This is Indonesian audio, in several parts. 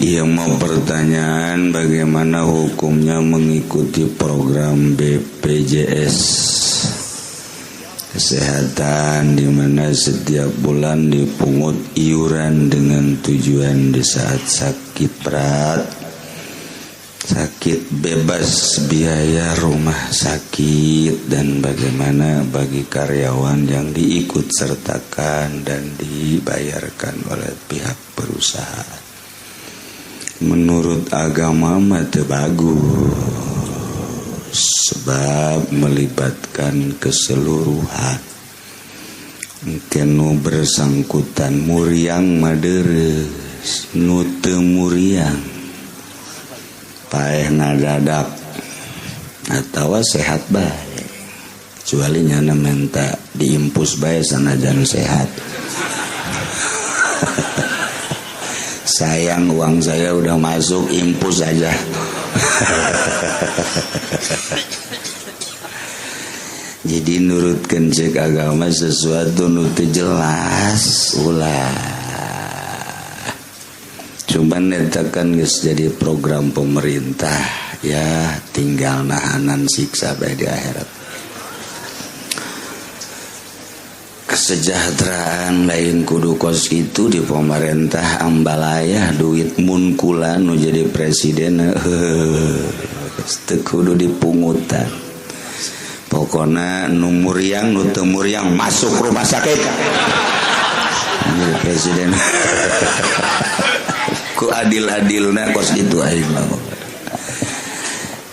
Yang mau pertanyaan bagaimana hukumnya mengikuti program BPJS Kesehatan di mana setiap bulan dipungut iuran dengan tujuan di saat sakit berat, sakit bebas biaya rumah sakit, dan bagaimana bagi karyawan yang diikut sertakan dan dibayarkan oleh pihak perusahaan. Menurut agama mah bagus, sebab melibatkan keseluruhan. Kenu bersangkutan muriang maderes, nu teu muriang paeh ngadadak atawa sehat bae. Kecuali nyana menta diimpus bae sanajan sehat. Sayang uang saya udah masuk, impus aja. Jadi nurutkeun cek agama sesuatu nu teu jelas ulah. Cuman eta kan geus jadi program pemerintah, ya tinggal nahanan siksa bae di akhirat. Kesejahteraan lain kudu kos itu di pemerintah ambalaya duit munkula nu jadi presiden teu kudu dipungutan. Pokona nu muriang nu teu muriang masuk rumah sakit. Jadi presiden ku adil-adilna kos itu aing mah.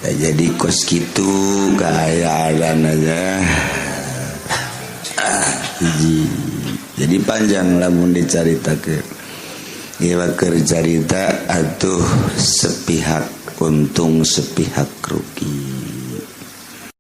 Jadi kos kitu kaayaan aja. Jadi panjang lamun dicaritakeun. Ieu keur carita atuh sepihak untung sepihak rugi.